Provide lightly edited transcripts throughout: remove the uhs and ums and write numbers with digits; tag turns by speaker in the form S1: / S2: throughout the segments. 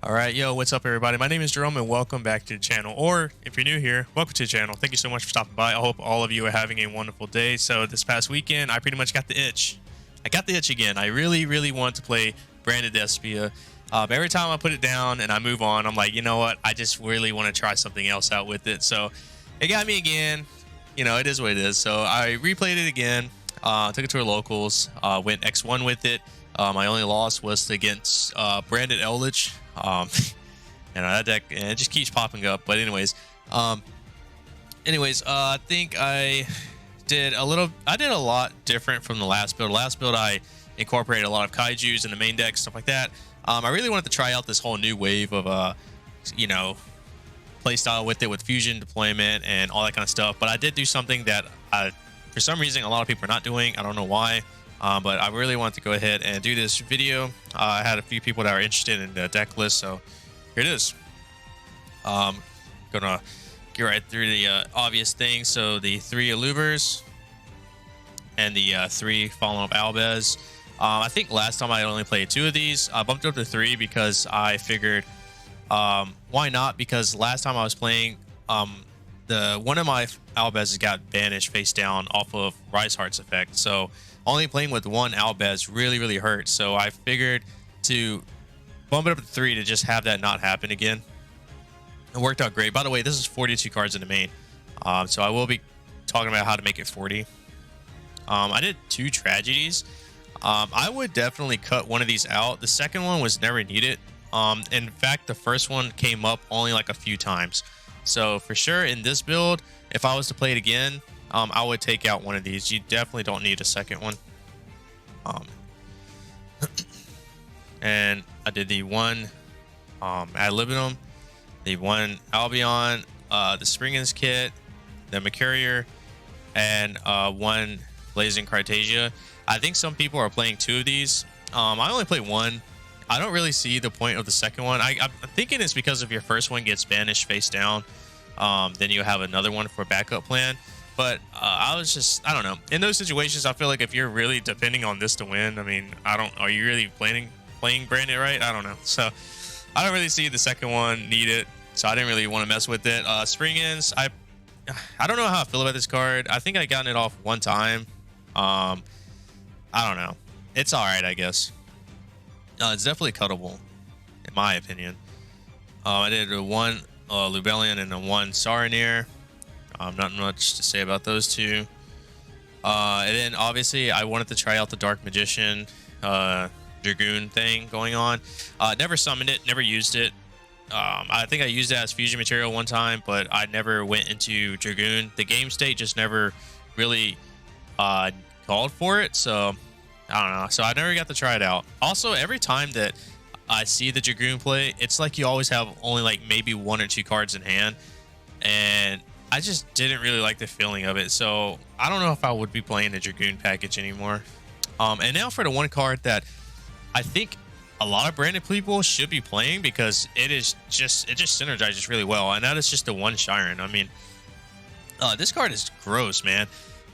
S1: All right, yo, what's up, everybody? My name is Jerome, and welcome back to the channel. Or if you're new here, welcome to the channel. Thank you so much for stopping by. I hope all of you are having a wonderful day. So this past weekend, I pretty much got the itch. I got the itch again. I really want to play Branded Despia. Every time I put it down and I move on, I'm like, you know what? I just really want to try something else out with it. So it got me again. You know, it is what it is. So I replayed it again. Took it to our locals. Went X1 with it. My only loss was against Branded Eldritch. And that deck, and it just keeps popping up. But I think I did a lot different from the last build. Last build, I incorporated a lot of kaijus in the main deck, stuff like that. I really wanted to try out this whole new wave of play style with it, with fusion deployment and all that kind of stuff. But I did do something that for some reason a lot of people are not doing. I don't know why. But I really wanted to go ahead and do this video. I had a few people that are interested in the deck list, so here it is. Gonna get right through the obvious things. So the 3 Alubers and the 3 Fallen Up Albez. I think last time I only played 2 of these. I bumped it up to 3 because I figured, why not? Because last time I was playing, one of my Albezes got banished face down off of Rise Heart's effect. So only playing with 1 Albez really hurt. So I figured to bump it up to 3 to just have that not happen again. It worked out great. By the way, this is 42 cards in the main. So I will be talking about how to make it 40. I did 2 tragedies. I would definitely cut one of these out. The second one was never needed. In fact, the first one came up only like a few times. So for sure in this build, if I was to play it again, I would take out one of these. You definitely don't need a second one. And I did the 1 ad libitum, the 1 Albion, the Springens kit, the Mercurier, and 1 Blazing Critasia. I think some people are playing 2 of these. I only play 1. I don't really see the point of the second one. I'm thinking it's because if your first one gets banished face down, then you have another one for backup plan. But I don't know. In those situations, I feel like if you're really depending on this to win, I mean, are you really playing Branded right? I don't know. So I don't really see the second one need it. So I didn't really want to mess with it. Springens, I don't know how I feel about this card. I think I gotten it off 1 time. I don't know. It's all right, I guess. It's definitely cuttable, in my opinion. I did a 1 Lubellion and a 1 Saronir. Not much to say about those 2. And then obviously I wanted to try out the Dark Magician Dragoon thing going on. Never summoned it, never used it. I think I used it as fusion material 1 time, but I never went into Dragoon. The game state just never really called for it, so I don't know. So I never got to try it out. Also, every time that I see the Dragoon play, it's like you always have only like maybe 1 or 2 cards in hand, and I just didn't really like the feeling of it. So I don't know if I would be playing the Dragoon package anymore. And now for the 1 card that I think a lot of Branded people should be playing, because it just synergizes really well, and that is just the 1 Shiren. I mean, this card is gross, man.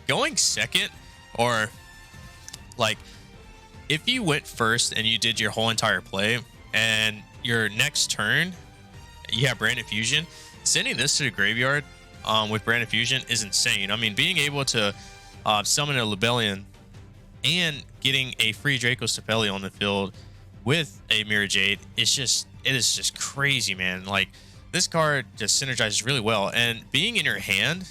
S1: Going second, or like if you went first and you did your whole entire play, and your next turn you have Branded Fusion, sending this to the graveyard with Branded Fusion is insane. I mean, being able to summon a Lubellion and getting a free Draco Stapeli on the field with a Mirror Jade, it is just crazy, man. Like, this card just synergizes really well, and being in your hand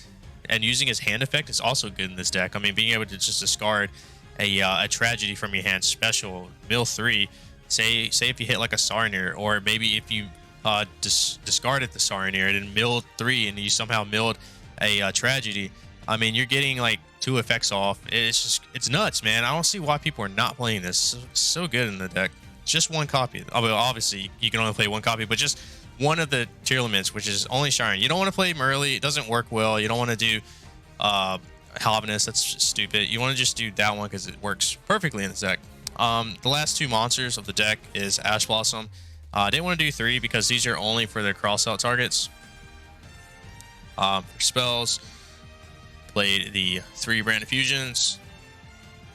S1: and using his hand effect is also good in this deck. I mean, being able to just discard a tragedy from your hand, special mill 3. Say if you hit like a Saronir, or maybe if you discarded the Saronir and then milled 3 and you somehow milled a tragedy. I mean, you're getting like 2 effects off. It's nuts, man. I don't see why people are not playing this. It's so good in the deck. It's just 1 copy. I mean, obviously you can only play 1 copy, but just 1 of the tier limits, which is only Shiren. You don't want to play Merly. It doesn't work well. You don't want to do Halvanus. That's just stupid. You want to just do that one because it works perfectly in this deck. The last 2 monsters of the deck is Ash Blossom. I didn't want to do 3 because these are only for their cross-out targets. For spells, played the 3 Branded Fusions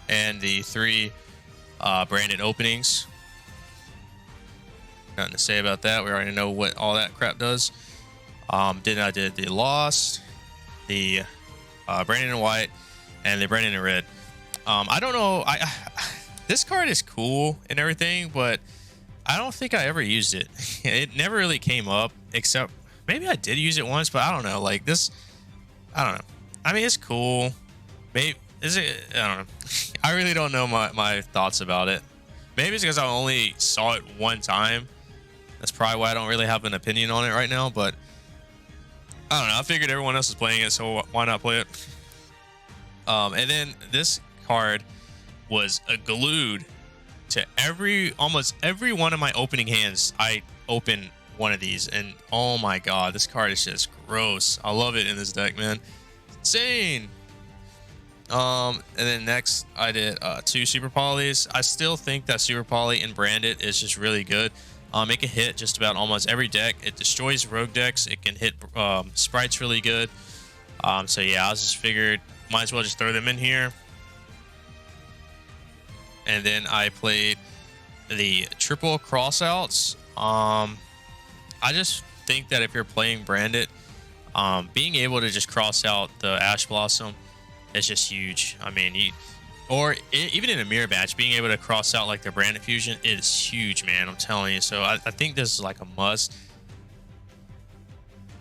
S1: and the 3 branded openings. Nothing to say about that. We already know what all that crap does. Then I did the Lost, the Brandon in white, and the Brandon in red. I don't know. This card is cool and everything, but I don't think I ever used it. It never really came up, except maybe I did use it once, but I don't know. Like this, I don't know. I mean, it's cool. Maybe is it? I don't know. I really don't know my thoughts about it. Maybe it's because I only saw it one time. That's probably why I don't really have an opinion on it right now. But I don't know. I figured everyone else is playing it, so why not play it? And then this card was glued to almost every one of my opening hands. I open one of these, and oh my god, this card is just gross. I love it in this deck, man. It's insane. And then next I did 2 super polys. I still think that super poly in Branded is just really good. It can hit just about almost every deck. It destroys rogue decks. It can hit sprites really good. So yeah, I just figured might as well just throw them in here. And then I played the triple crossouts. I just think that if you're playing Branded, being able to just cross out the Ash Blossom is just huge. I mean, even in a mirror match, being able to cross out like the Branded Fusion is huge, man. I'm telling you. So I think this is like a must.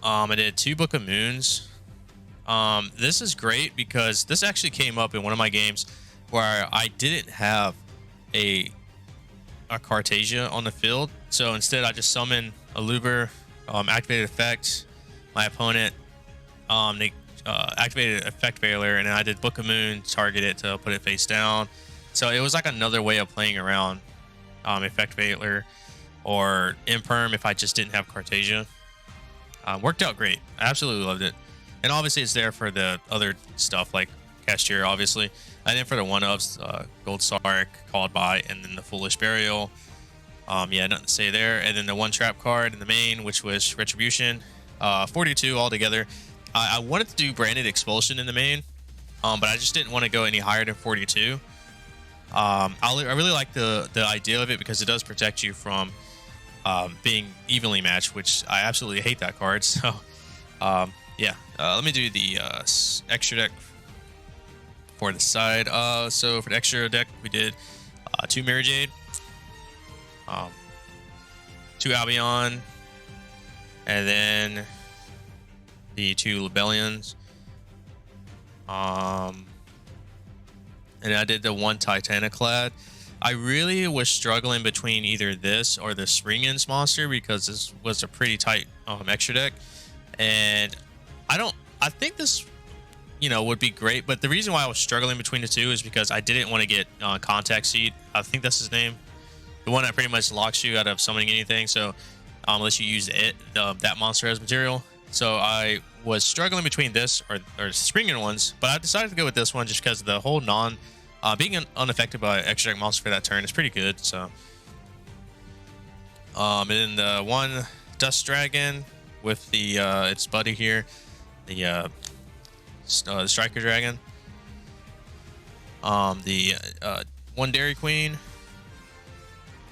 S1: I did 2 Book of Moons. This is great because this actually came up in one of my games where I didn't have a Cartasia on the field. So instead I just summoned a Luber, activated effect. My opponent they activated effect Veiler, and then I did Book of Moon, target it to put it face down. So it was like another way of playing around effect Veiler or Imperm if I just didn't have Cartasia. Worked out great. I absolutely loved it. And obviously it's there for the other stuff like Cashier, obviously. And then for the one-ups, Gold Sark, Called By, and then the Foolish Burial. Yeah, nothing to say there. And then the 1 trap card in the main, which was Retribution. 42 altogether. I wanted to do Branded Expulsion in the main, but I just didn't want to go any higher than 42. I really like the idea of it because it does protect you from being evenly matched, which I absolutely hate that card. So, yeah. Let me do the extra deck for the side. So for the extra deck, we did 2 Mirror Jade, 2 Albion, and then the 2 Lebellions. And I did the 1 Titaniclad. I really was struggling between either this or the Springens monster because this was a pretty tight extra deck, and I think this, would be great. But the reason why I was struggling between the 2 is because I didn't want to get Contact Seed. I think that's his name, the one that pretty much locks you out of summoning anything. So unless you use that monster as material. So I was struggling between this or Springen ones, but I decided to go with this one just because the whole being unaffected by extra deck monster for that turn is pretty good. So and then the 1 Dust Dragon with the its buddy here, the Striker Dragon. The 1 Dairy Queen,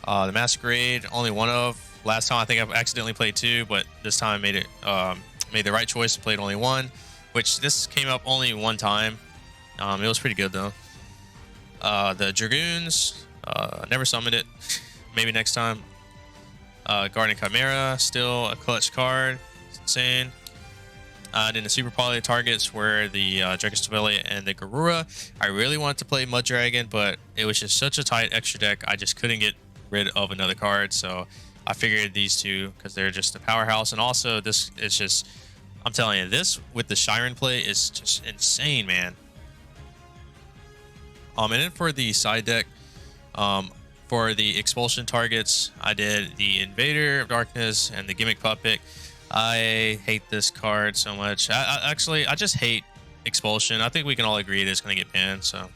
S1: the Masquerade, only one of. Last time I think I've accidentally played 2, but this time I made the right choice and played only 1, which this came up only 1 time. It was pretty good though. The Dragoons, never summoned it. Maybe next time. Guardian Chimera, still a clutch card. It's insane. Then the Super Poly targets were the Dragon Stabile and the Garura. I really wanted to play Mud Dragon, but it was just such a tight extra deck. I just couldn't get rid of another card, so I figured these 2 because they're just a powerhouse. And also this is just, I'm telling you, this with the Shiren play is just insane, man. And then for the side deck, for the expulsion targets, I did the Invader of Darkness and the Gimmick Puppet. I hate this card so much. I just hate expulsion. I think we can all agree it is going to get banned. So,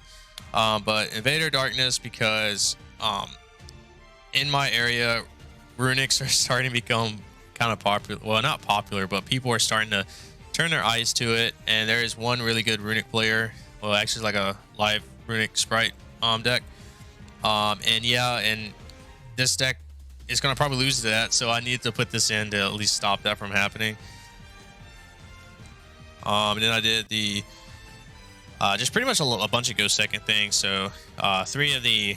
S1: but Invader of Darkness because in my area, runics are starting to become kind of popular. Well, not popular, but people are starting to turn their eyes to it. And there is one really good runic player. Well, actually, like a live runic sprite deck. And yeah, and this deck it's gonna probably lose to that, so I need to put this in to at least stop that from happening. And then I did the just pretty much a bunch of Ghost Second things. So 3 of the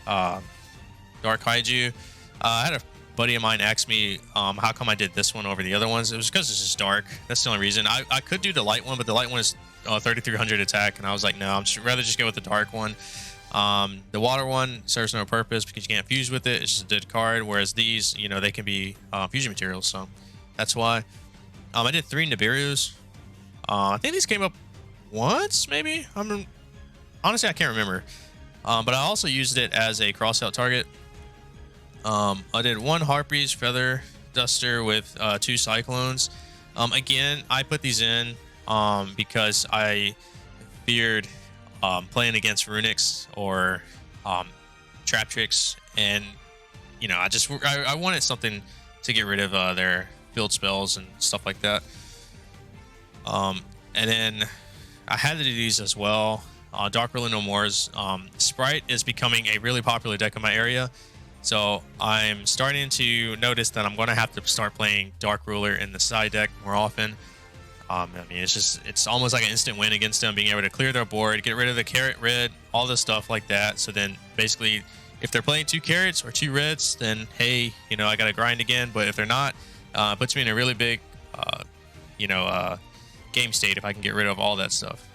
S1: Dark Kaiju. I had a buddy of mine ask me how come I did this one over the other ones. It was because it's just dark. That's the only reason. I could do the light one, but the light one is 3300 attack, and I was like, no, rather just go with the dark one. The water one serves no purpose because you can't fuse with it. It's just a dead card. Whereas these, you know, they can be fusion materials. So that's why. I did 3 Nibiru's. I think these came up once, maybe. Honestly, I can't remember. But I also used it as a cross-out target. I did 1 Harpy's Feather Duster with 2 Cyclones. Again, I put these in because I feared playing against Runics or Trap Tricks, and you know, I wanted something to get rid of their field spells and stuff like that. And then I had to do these as well. Dark Ruler No More's Sprite is becoming a really popular deck in my area. So I'm starting to notice that I'm going to have to start playing Dark Ruler in the side deck more often. I mean, it's almost like an instant win against them, being able to clear their board, get rid of the carrot red, all this stuff like that. So then basically, if they're playing 2 carrots or 2 reds, then hey, you know, I got to grind again. But if they're not, it puts me in a really big, game state if I can get rid of all that stuff.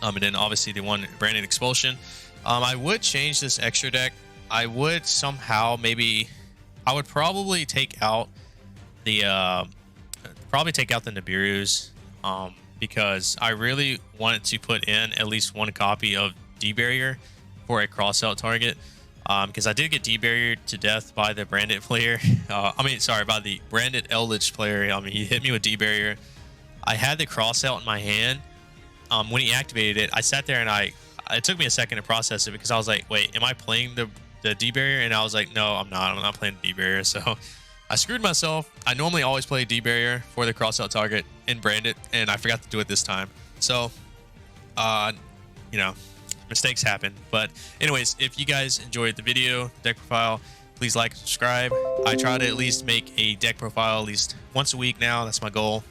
S1: And then obviously the 1 Branded Expulsion. I would change this extra deck. I would somehow I would probably take out the Nibiru's, because I really wanted to put in at least 1 copy of D-Barrier for a cross-out target, because I did get D-Barrier to death by the Branded player. By the Branded Eldritch player. He hit me with D-Barrier. I had the cross-out in my hand. When he activated it, I sat there and it took me a second to process it, because I was like, wait, am I playing the D-Barrier? And I was like, no, I'm not playing the D-Barrier. So I screwed myself. I normally always play D-Barrier for the cross-out target in Branded, and I forgot to do it this time. So, you know, mistakes happen. But anyways, if you guys enjoyed the video, deck profile, please like, subscribe. I try to at least make a deck profile at least once a week now. That's my goal.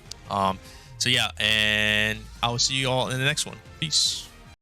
S1: So yeah, and I will see you all in the next one. Peace.